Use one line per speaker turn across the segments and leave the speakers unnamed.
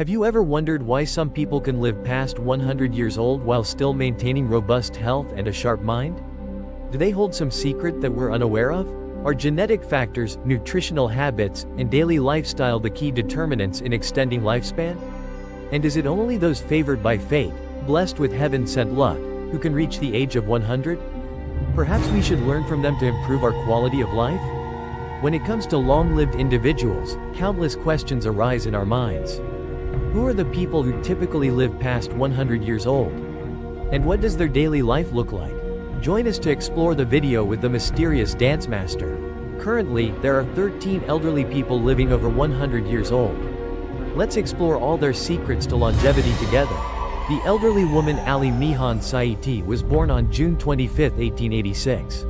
Have you ever wondered why some people can live past 100 years old while still maintaining robust health and a sharp mind? Do they hold some secret that we're unaware of? Are genetic factors, nutritional habits, and daily lifestyle the key determinants in extending lifespan? And is it only those favored by fate, blessed with heaven-sent luck, who can reach the age of 100? Perhaps we should learn from them to improve our quality of life? When it comes to long-lived individuals, countless questions arise in our minds. Who are the people who typically live past 100 years old? And what does their daily life look like? Join us to explore the video with the mysterious dance master. Currently, there are 13 elderly people living over 100 years old. Let's explore all their secrets to longevity together. The elderly woman Ali Mihan Saiti was born on June 25, 1886.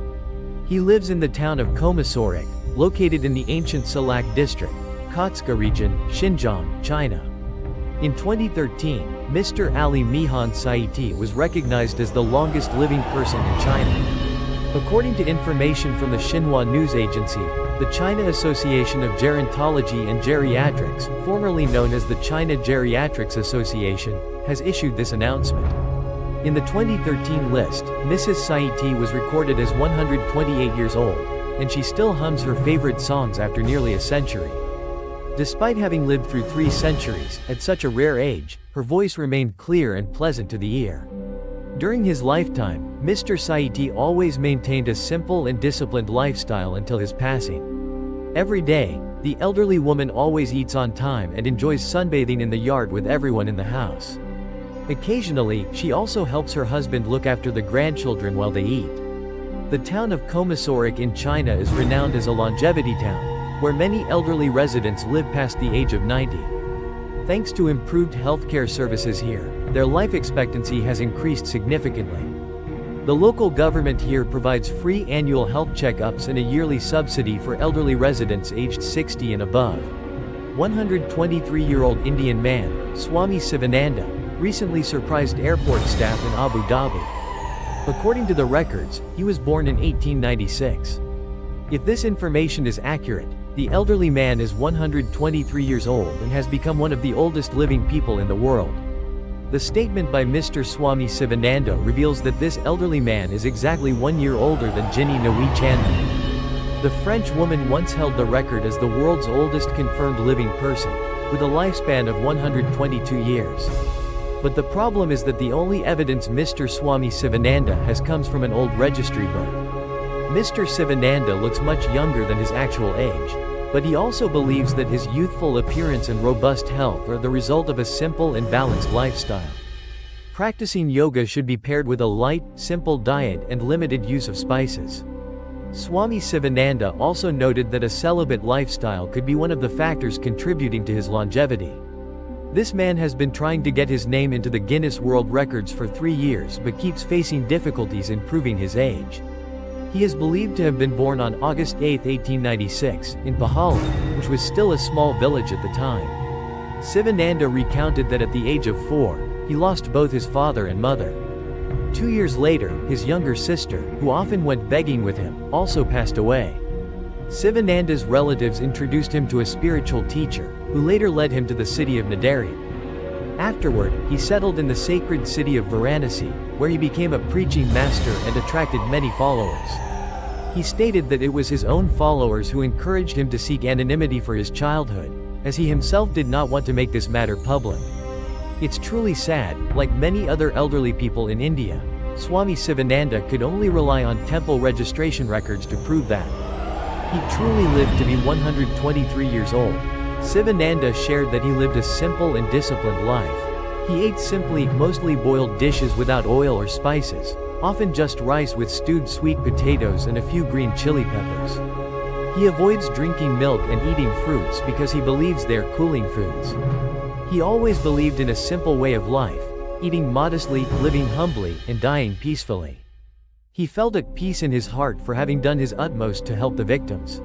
He lives in the town of Komisorik, located in the ancient Salak district, Kotska region, Xinjiang, China. In 2013, Mr. Ali Mihan Saiti was recognized as the longest living person in China. According to information from the Xinhua news agency, the China Association of Gerontology and Geriatrics, formerly known as the China Geriatrics Association, has issued this announcement. In the 2013 list, Mrs. Saiti was recorded as 128 years old, and she still hums her favorite songs after nearly a century. Despite having lived through 3 centuries, at such a rare age, her voice remained clear and pleasant to the ear. During his lifetime, Mr. Saiti always maintained a simple and disciplined lifestyle until his passing. Every day, the elderly woman always eats on time and enjoys sunbathing in the yard with everyone in the house. Occasionally, she also helps her husband look after the grandchildren while they eat. The town of Komisorik in China is renowned as a longevity town, where many elderly residents live past the age of 90. Thanks to improved healthcare services here, their life expectancy has increased significantly. The local government here provides free annual health checkups and a yearly subsidy for elderly residents aged 60 and above. 123-year-old Indian man, Swami Sivananda, recently surprised airport staff in Abu Dhabi. According to the records, he was born in 1896. If this information is accurate, the elderly man is 123 years old and has become one of the oldest living people in the world. The statement by Mr. Swami Sivananda reveals that this elderly man is exactly 1 year older than Ginny Nui Chanman. The French woman once held the record as the world's oldest confirmed living person, with a lifespan of 122 years. But the problem is that the only evidence Mr. Swami Sivananda has comes from an old registry book. Mr. Sivananda looks much younger than his actual age, but he also believes that his youthful appearance and robust health are the result of a simple and balanced lifestyle. Practicing yoga should be paired with a light, simple diet and limited use of spices. Swami Sivananda also noted that a celibate lifestyle could be one of the factors contributing to his longevity. This man has been trying to get his name into the Guinness World Records for 3 years but keeps facing difficulties in proving his age. He is believed to have been born on August 8, 1896, in Pahala, which was still a small village at the time. Sivananda recounted that at the age of 4, he lost both his father and mother. 2 years later, his younger sister, who often went begging with him, also passed away. Sivananda's relatives introduced him to a spiritual teacher, who later led him to the city of Nadari. Afterward, he settled in the sacred city of Varanasi, where he became a preaching master and attracted many followers. He stated that it was his own followers who encouraged him to seek anonymity for his childhood, as he himself did not want to make this matter public. It's truly sad, like many other elderly people in India, Swami Sivananda could only rely on temple registration records to prove that. He truly lived to be 123 years old. Sivananda shared that he lived a simple and disciplined life. He ate simply, mostly boiled dishes without oil or spices, often just rice with stewed sweet potatoes and a few green chili peppers. He avoids drinking milk and eating fruits because he believes they are cooling foods. He always believed in a simple way of life, eating modestly, living humbly, and dying peacefully. He felt at peace in his heart for having done his utmost to help the victims.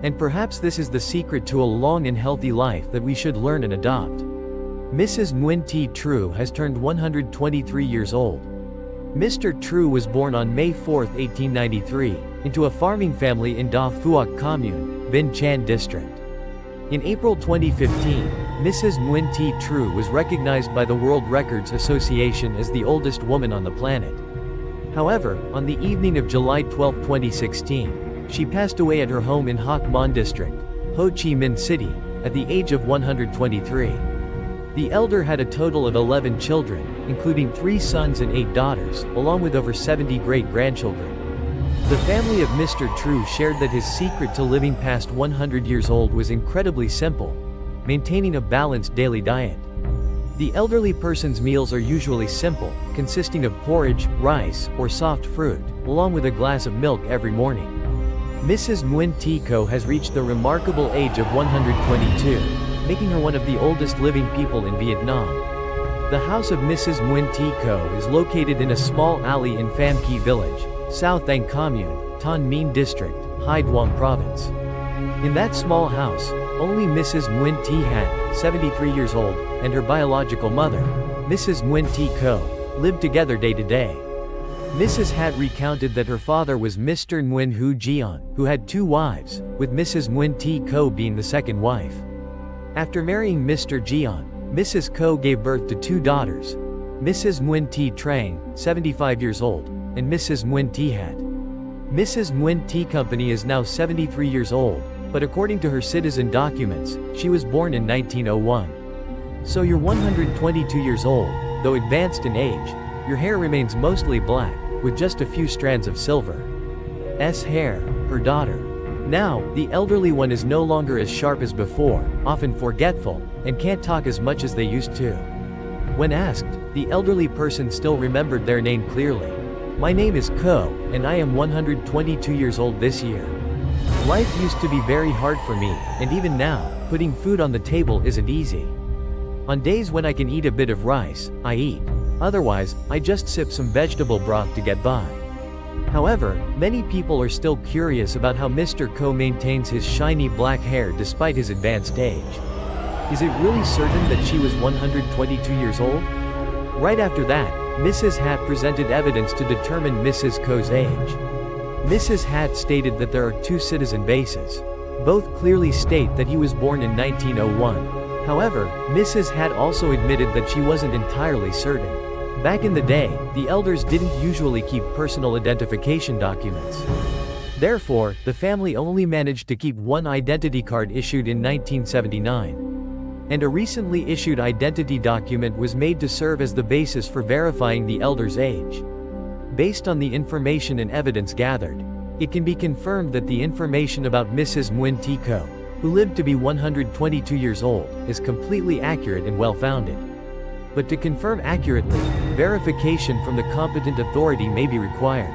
And perhaps this is the secret to a long and healthy life that we should learn and adopt. Mrs. Nguyen T. True has turned 123 years old. Mr. True was born on May 4, 1893, into a farming family in Da Phuoc Commune, Binh Chanh District. In April 2015, Mrs. Nguyen Thi True was recognized by the World Records Association as the oldest woman on the planet. However, on the evening of July 12, 2016, she passed away at her home in Hoc Mon District, Ho Chi Minh City, at the age of 123. The elder had a total of 11 children, including 3 sons and 8 daughters, along with over 70 great-grandchildren. The family of Mr. True shared that his secret to living past 100 years old was incredibly simple: maintaining a balanced daily diet. The elderly person's meals are usually simple, consisting of porridge, rice, or soft fruit, along with a glass of milk every morning. Mrs. Nguyen Thi Co has reached the remarkable age of 122, making her one of the oldest living people in Vietnam. The house of Mrs. Nguyen Thi Co is located in a small alley in Pham Ki Village, South Anh Commune, Thanh Minh District, Hai Duong Province. In that small house, only Mrs. Nguyen Thi Hat, 73 years old, and her biological mother, Mrs. Nguyen Thi Co, lived together day to day. Mrs. Hat recounted that her father was Mr. Nguyen Hu Jian, who had 2 wives, with Mrs. Nguyen Thi Co being the second wife. After marrying Mr. Jian, Mrs. Co gave birth to 2 daughters, Mrs. Nguyen Thi Trang, 75 years old, and Mrs. Nguyen Thi Hat. Mrs. Nguyen Thi Company is now 73 years old, but according to her citizen documents, she was born in 1901. So you're 122 years old, though advanced in age, your hair remains mostly black, with just a few strands of silver. Hair, her daughter. Now, the elderly one is no longer as sharp as before, often forgetful, and can't talk as much as they used to. When asked, the elderly person still remembered their name clearly. My name is Ko, and I am 122 years old this year. Life used to be very hard for me, and even now, putting food on the table isn't easy. On days when I can eat a bit of rice, I eat. Otherwise, I just sip some vegetable broth to get by. However, many people are still curious about how Mr. Ko maintains his shiny black hair despite his advanced age. Is it really certain that she was 122 years old? Right after that, Mrs. Hat presented evidence to determine Mrs. Ko's age. Mrs. Hat stated that there are 2 citizen bases. Both clearly state that he was born in 1901. However, Mrs. Hat also admitted that she wasn't entirely certain. Back in the day, the elders didn't usually keep personal identification documents. Therefore, the family only managed to keep 1 identity card issued in 1979. And a recently issued identity document was made to serve as the basis for verifying the elder's age. Based on the information and evidence gathered, it can be confirmed that the information about Mrs. Nguyen Thi Co, who lived to be 122 years old, is completely accurate and well-founded. But to confirm accurately, verification from the competent authority may be required.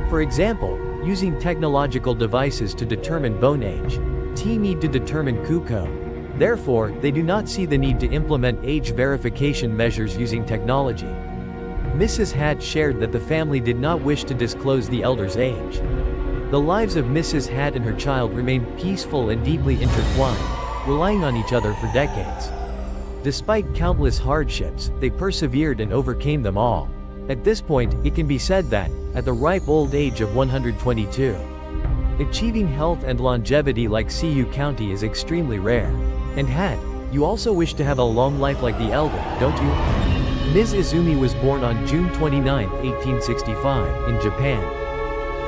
For example, using technological devices to determine bone age, T need to determine KUKO. Therefore, they do not see the need to implement age verification measures using technology. Mrs. Hat shared that the family did not wish to disclose the elder's age. The lives of Mrs. Hat and her child remained peaceful and deeply intertwined, relying on each other for decades. Despite countless hardships, they persevered and overcame them all. At this point, it can be said that, at the ripe old age of 122, achieving health and longevity like Siu County is extremely rare. And Hat, you also wish to have a long life like the elder, don't you? Ms. Izumi was born on June 29, 1865, in Japan.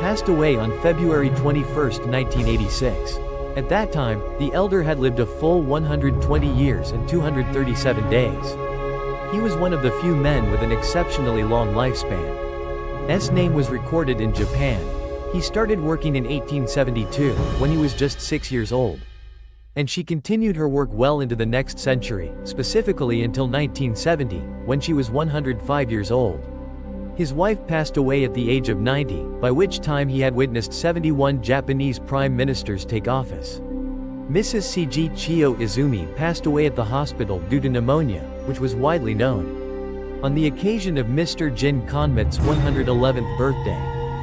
Passed away on February 21, 1986. At that time, the elder had lived a full 120 years and 237 days. He was one of the few men with an exceptionally long lifespan. S name was recorded in Japan. He started working in 1872, when he was just 6 years old. And she continued her work well into the next century, specifically until 1970, when she was 105 years old. His wife passed away at the age of 90, by which time he had witnessed 71 Japanese prime ministers take office. Mrs. C.G. Chio Izumi passed away at the hospital due to pneumonia, which was widely known. On the occasion of Mr. Jin Konmit's 111th birthday,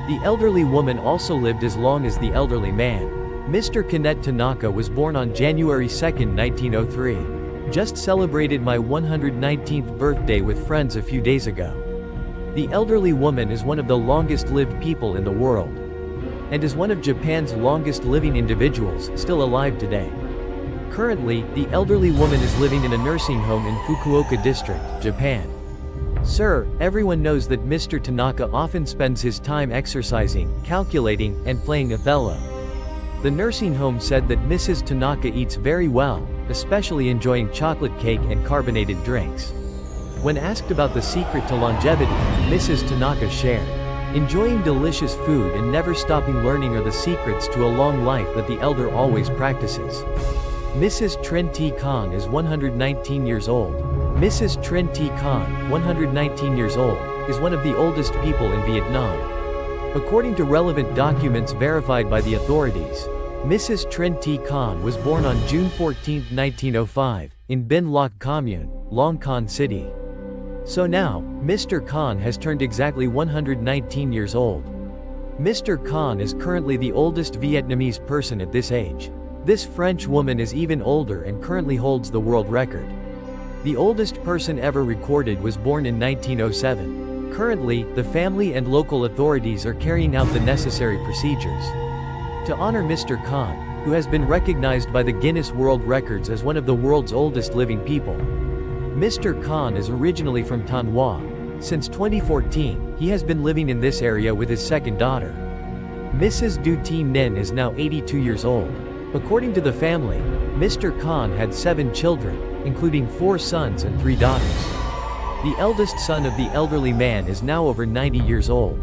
the elderly woman also lived as long as the elderly man. Mr. Kanet Tanaka was born on January 2, 1903. Just celebrated my 119th birthday with friends a few days ago. The elderly woman is one of the longest-lived people in the world, and is one of Japan's longest-living individuals, still alive today. Currently, the elderly woman is living in a nursing home in Fukuoka District, Japan. Sir, everyone knows that Mr. Tanaka often spends his time exercising, calculating, and playing Othello. The nursing home said that Mrs. Tanaka eats very well, especially enjoying chocolate cake and carbonated drinks. When asked about the secret to longevity, Mrs. Tanaka shared, "Enjoying delicious food and never stopping learning are the secrets to a long life that the elder always practices." Mrs. Trin T. Khan is 119 years old. Mrs. Trin T. Khan, 119 years old, is one of the oldest people in Vietnam. According to relevant documents verified by the authorities, Mrs. Trin T. Khan was born on June 14, 1905, in Bin Loc Commune, Long Con City. So now, Mr. Khan has turned exactly 119 years old. Mr. Khan is currently the oldest Vietnamese person at this age. This French woman is even older and currently holds the world record. The oldest person ever recorded was born in 1907. Currently, the family and local authorities are carrying out the necessary procedures to honor Mr. Khan, who has been recognized by the Guinness World Records as one of the world's oldest living people. Mr. Khan is originally from Thanh Hoa. Since 2014, he has been living in this area with his second daughter. Mrs. Du Thi Ninh is now 82 years old. According to the family, Mr. Khan had 7 children, including 4 sons and 3 daughters. The eldest son of the elderly man is now over 90 years old.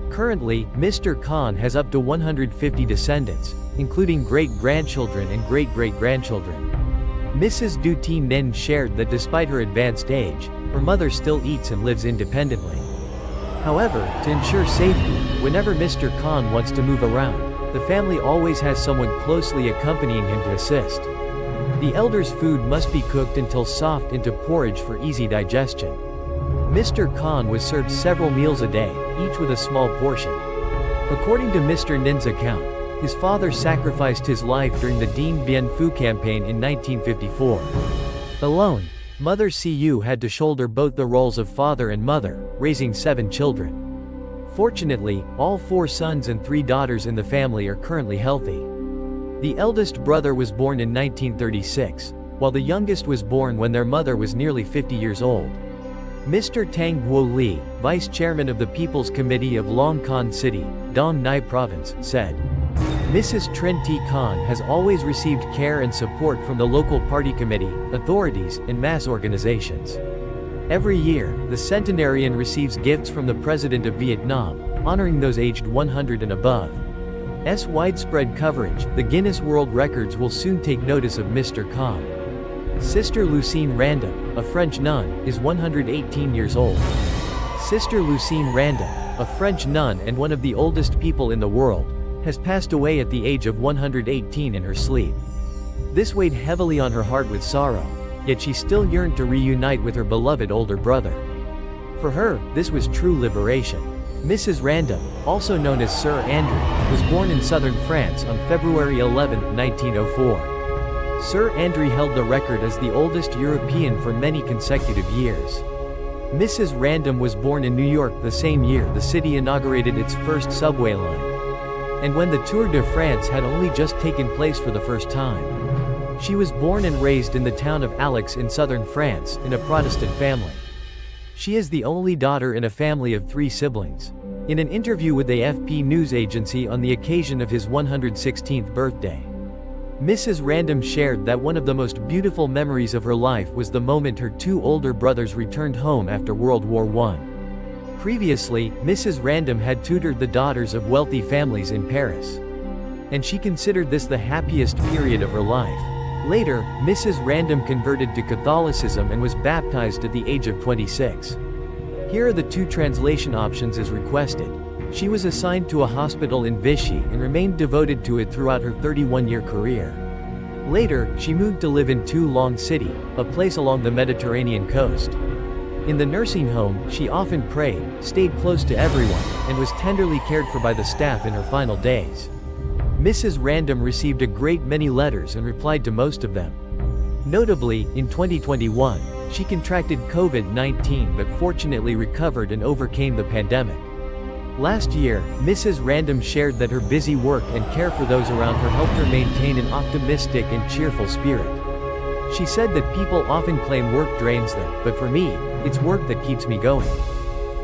Currently, Mr. Khan has up to 150 descendants, including great-grandchildren and great-great-grandchildren. Mrs. Du Thi Ninh shared that despite her advanced age, her mother still eats and lives independently. However, to ensure safety, whenever Mr. Khan wants to move around, the family always has someone closely accompanying him to assist. The elder's food must be cooked until soft into porridge for easy digestion. Mr. Khan was served several meals a day, each with a small portion. According to Mr. Nin's account, his father sacrificed his life during the Dien Bien Phu campaign in 1954. Alone, Mother Siu had to shoulder both the roles of father and mother, raising 7 children. Fortunately, all 4 sons and 3 daughters in the family are currently healthy. The eldest brother was born in 1936, while the youngest was born when their mother was nearly 50 years old. Mr. Tang Guo Li, vice chairman of the People's Committee of Long Con City, Dong Nai Province, said, "Mrs. Trin T. Khan has always received care and support from the local party committee, authorities, and mass organizations. Every year, the Centenarian receives gifts from the President of Vietnam, honoring those aged 100 and above." S widespread coverage, the Guinness World Records will soon take notice of Mr. Khan. Sister Lucine Random, a French nun, is 118 years old. Sister Lucine Random, a French nun and one of the oldest people in the world, has passed away at the age of 118 in her sleep. This weighed heavily on her heart with sorrow, yet she still yearned to reunite with her beloved older brother. For her, this was true liberation. Mrs. Random, also known as Sir Andrew, was born in southern France on February 11, 1904. Sir Andrew held the record as the oldest European for many consecutive years. Mrs. Random was born in New York the same year the city inaugurated its first subway line, and when the Tour de France had only just taken place for the first time. She was born and raised in the town of Ageless in southern France, in a Protestant family. She is the only daughter in a family of 3 siblings. In an interview with the AFP news agency on the occasion of his 116th birthday, Mrs. Random shared that one of the most beautiful memories of her life was the moment her 2 older brothers returned home after World War I. Previously, Mrs. Random had tutored the daughters of wealthy families in Paris, and she considered this the happiest period of her life. Later, Mrs. Random converted to Catholicism and was baptized at the age of 26. Here are the 2 translation options as requested. She was assigned to a hospital in Vichy and remained devoted to it throughout her 31-year career. Later, she moved to live in Tu Long City, a place along the Mediterranean coast. In the nursing home, she often prayed, stayed close to everyone, and was tenderly cared for by the staff in her final days. Mrs. Random received a great many letters and replied to most of them. Notably, in 2021, she contracted COVID-19 but fortunately recovered and overcame the pandemic. Last year, Mrs. Random shared that her busy work and care for those around her helped her maintain an optimistic and cheerful spirit. She said that people often claim work drains them, but for me, it's work that keeps me going.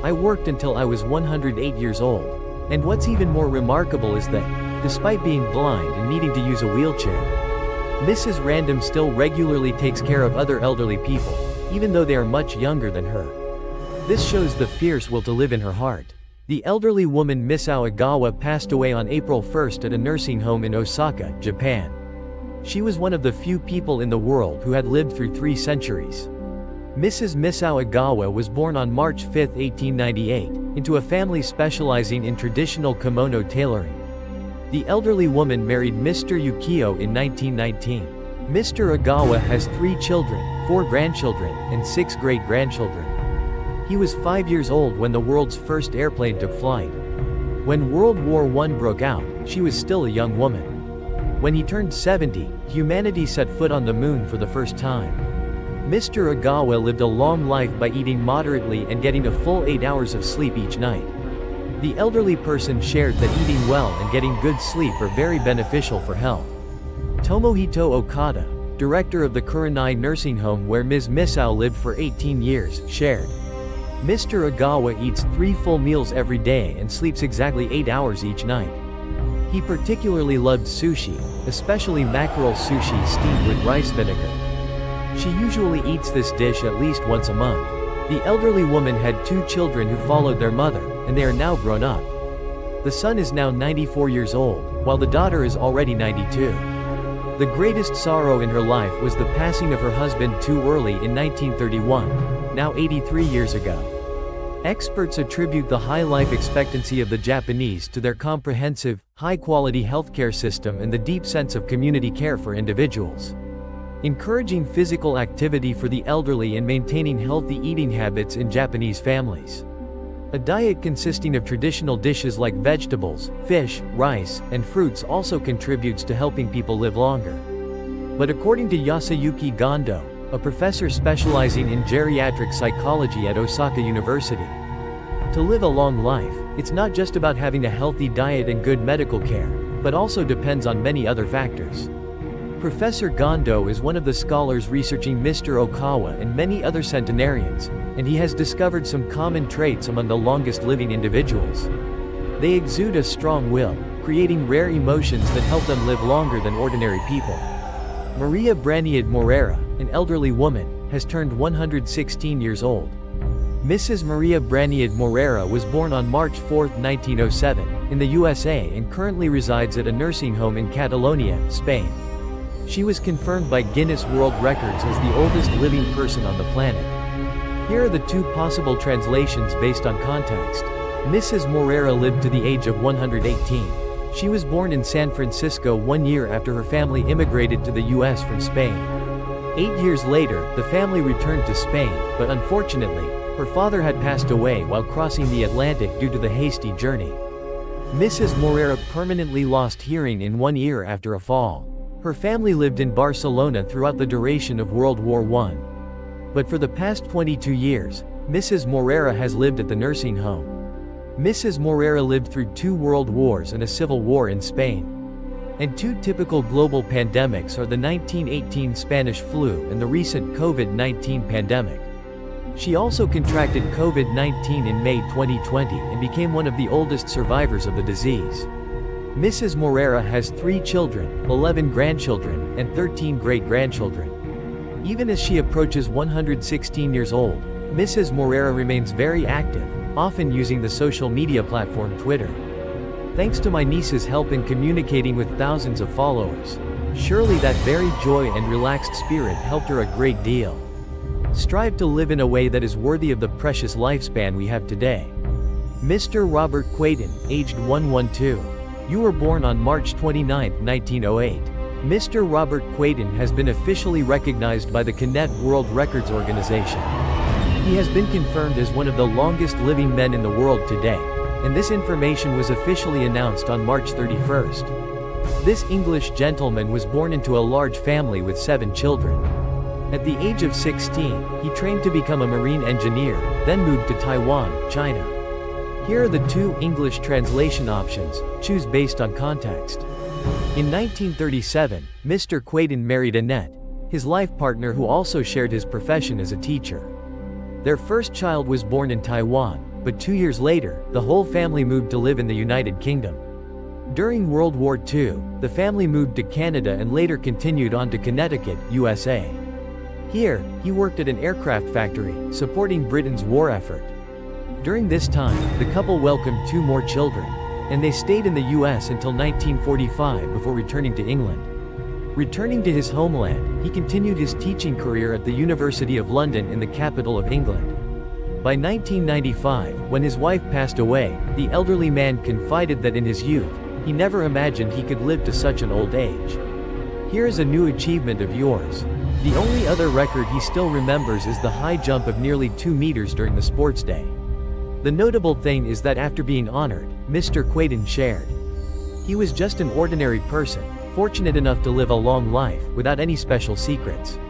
I worked until I was 108 years old. And what's even more remarkable is that, despite being blind and needing to use a wheelchair, Mrs. Random still regularly takes care of other elderly people, even though they are much younger than her. This shows the fierce will to live in her heart. The elderly woman Misao Agawa passed away on April 1 at a nursing home in Osaka, Japan. She was one of the few people in the world who had lived through 3 centuries. Mrs. Misao Agawa was born on March 5, 1898, into a family specializing in traditional kimono tailoring. The elderly woman married Mr. Yukio in 1919. Mr. Agawa has 3 children, 4 grandchildren, and 6 great-grandchildren. He was 5 years old when the world's first airplane took flight. When World War I broke out, she was still a young woman. When he turned 70, humanity set foot on the moon for the first time. Mr. Agawa lived a long life by eating moderately and getting a full 8 hours of sleep each night. The elderly person shared that eating well and getting good sleep are very beneficial for health. Tomohito Okada, director of the Kurenai nursing home where Ms. Misao lived for 18 years, shared, Mr. Agawa eats 3 full meals every day and sleeps exactly 8 hours each night. He particularly loved sushi, especially mackerel sushi steamed with rice vinegar. She usually eats this dish at least once a month. The elderly woman had 2 children who followed their mother, and they are now grown up. The son is now 94 years old, while the daughter is already 92. The greatest sorrow in her life was the passing of her husband too early in 1931, now 83 years ago. Experts attribute the high life expectancy of the Japanese to their comprehensive, high-quality healthcare system and the deep sense of community care for individuals. Encouraging physical activity for the elderly and maintaining healthy eating habits in Japanese families. A diet consisting of traditional dishes like vegetables, fish, rice, and fruits also contributes to helping people live longer. But according to Yasuyuki Gondo, a professor specializing in geriatric psychology at Osaka University, to live a long life, it's not just about having a healthy diet and good medical care, but also depends on many other factors. Professor Gondo is one of the scholars researching Mr. Okawa and many other centenarians, and he has discovered some common traits among the longest living individuals. They exude a strong will, creating rare emotions that help them live longer than ordinary people. Maria Braniad Morera, an elderly woman, has turned 116 years old. Mrs. Maria Braniad Morera was born on March 4, 1907, in the USA and currently resides at a nursing home in Catalonia, Spain. She was confirmed by Guinness World Records as the oldest living person on the planet. Here are the 2 possible translations based on context. Mrs. Morera lived to the age of 118. She was born in San Francisco 1 year after her family immigrated to the US from Spain. 8 years later, the family returned to Spain, but unfortunately, her father had passed away while crossing the Atlantic due to the hasty journey. Mrs. Morera permanently lost hearing in 1 ear after a fall. Her family lived in Barcelona throughout the duration of World War I. But for the past 22 years, Mrs. Morera has lived at the nursing home. Mrs. Morera lived through 2 world wars and a civil war in Spain. And 2 typical global pandemics are the 1918 Spanish flu and the recent COVID-19 pandemic. She also contracted COVID-19 in May 2020 and became one of the oldest survivors of the disease. Mrs. Morera has 3 children, 11 grandchildren, and 13 great-grandchildren. Even as she approaches 116 years old, Mrs. Morera remains very active, often using the social media platform Twitter. Thanks to my niece's help in communicating with thousands of followers. Surely that very joy and relaxed spirit helped her a great deal. Strive to live in a way that is worthy of the precious lifespan we have today. Mr. Robert Quaden, aged 112. You were born on March 29, 1908. Mr. Robert Quaden has been officially recognized by the Canet World Records Organization. He has been confirmed as one of the longest living men in the world today, and this information was officially announced on March 31st. This English gentleman was born into a large family with 7 children. At the age of 16, he trained to become a marine engineer, then moved to Taiwan, China. Here are the two English translation options, choose based on context. In 1937, Mr. Quaden married Annette, his life partner who also shared his profession as a teacher. Their first child was born in Taiwan, but 2 years later, the whole family moved to live in the United Kingdom. During World War II, the family moved to Canada and later continued on to Connecticut, USA. Here, he worked at an aircraft factory, supporting Britain's war effort. During this time, the couple welcomed 2 more children, and they stayed in the US until 1945 before returning to England. Returning to his homeland, he continued his teaching career at the University of London in the capital of England. By 1995, when his wife passed away, the elderly man confided that in his youth, he never imagined he could live to such an old age. Here is a new achievement of yours. The only other record he still remembers is the high jump of nearly 2 meters during the sports day. The notable thing is that after being honored, Mr. Quaden shared, "He was just an ordinary person, fortunate enough to live a long life, without any special secrets."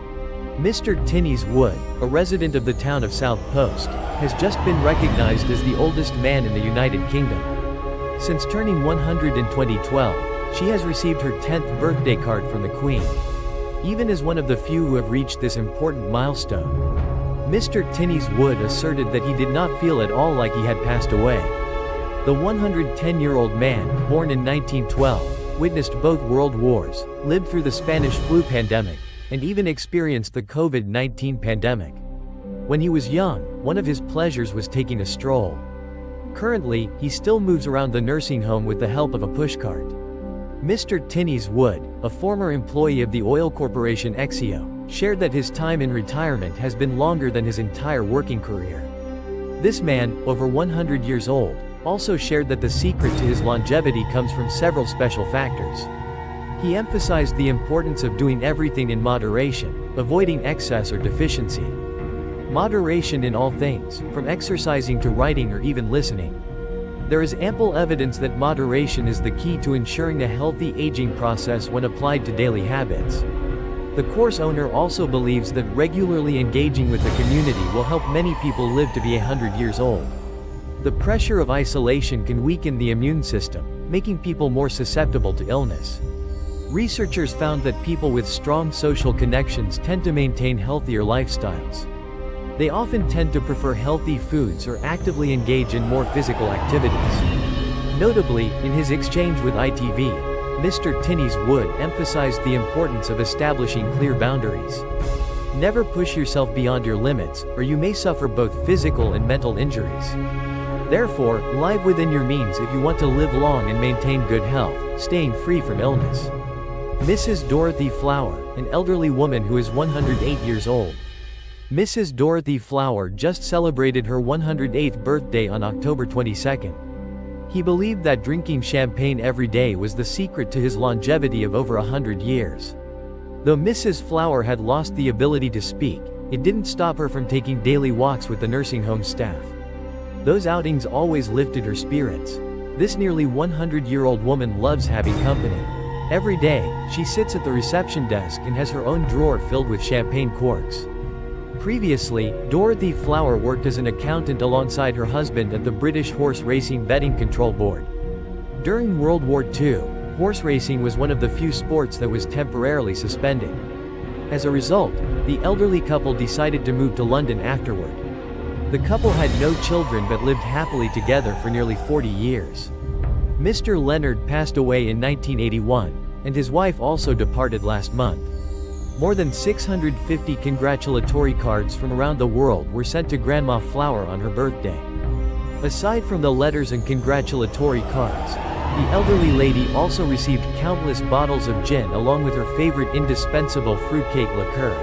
Mr. Tinnies Wood, a resident of the town of South Post, has just been recognized as the oldest man in the United Kingdom. Since turning 100 in 2012, she has received her 10th birthday card from the Queen. Even as one of the few who have reached this important milestone, Mr. Tinnies Wood asserted that he did not feel at all like he had passed away. The 110-year-old man, born in 1912, witnessed both world wars, lived through the Spanish flu pandemic, and even experienced the COVID-19 pandemic. When he was young, one of his pleasures was taking a stroll. Currently, he still moves around the nursing home with the help of a pushcart. Mr. Tinnies Wood, a former employee of the oil corporation Exio, shared that his time in retirement has been longer than his entire working career. This man, over 100 years old, also shared that the secret to his longevity comes from several special factors. He emphasized the importance of doing everything in moderation, avoiding excess or deficiency. Moderation in all things, from exercising to writing or even listening. There is ample evidence that moderation is the key to ensuring a healthy aging process when applied to daily habits. The course owner also believes that regularly engaging with the community will help many people live to be 100 years old. The pressure of isolation can weaken the immune system, making people more susceptible to illness. Researchers found that people with strong social connections tend to maintain healthier lifestyles. They often tend to prefer healthy foods or actively engage in more physical activities. Notably, in his exchange with ITV, Mr. Tinnies Wood emphasized the importance of establishing clear boundaries. Never push yourself beyond your limits, or you may suffer both physical and mental injuries. Therefore, live within your means if you want to live long and maintain good health, staying free from illness. Mrs. Dorothy Flower, an elderly woman who is 108 years old. Mrs. Dorothy Flower just celebrated her 108th birthday on October 22. He believed that drinking champagne every day was the secret to his longevity of over 100 years. Though Mrs. Flower had lost the ability to speak, it didn't stop her from taking daily walks with the nursing home staff. Those outings always lifted her spirits. This nearly 100-year-old woman loves having company. Every day, she sits at the reception desk and has her own drawer filled with champagne corks. Previously, Dorothy Flower worked as an accountant alongside her husband at the British Horse Racing Betting Control Board. During World War II, horse racing was one of the few sports that was temporarily suspended. As a result, the elderly couple decided to move to London afterward. The couple had no children but lived happily together for nearly 40 years. Mr. Leonard passed away in 1981, and his wife also departed last month. More than 650 congratulatory cards from around the world were sent to Grandma Flower on her birthday. Aside from the letters and congratulatory cards, the elderly lady also received countless bottles of gin along with her favorite indispensable fruitcake liqueur.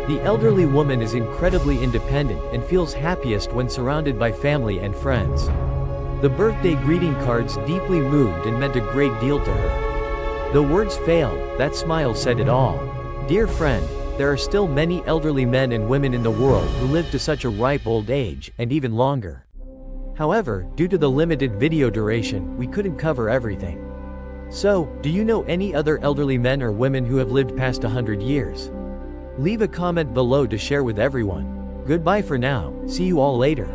The elderly woman is incredibly independent and feels happiest when surrounded by family and friends. The birthday greeting cards deeply moved and meant a great deal to her. Though words failed, that smile said it all. Dear friend, there are still many elderly men and women in the world who live to such a ripe old age, and even longer. However, due to the limited video duration, we couldn't cover everything. So, do you know any other elderly men or women who have lived past 100 years? Leave a comment below to share with everyone. Goodbye for now, see you all later.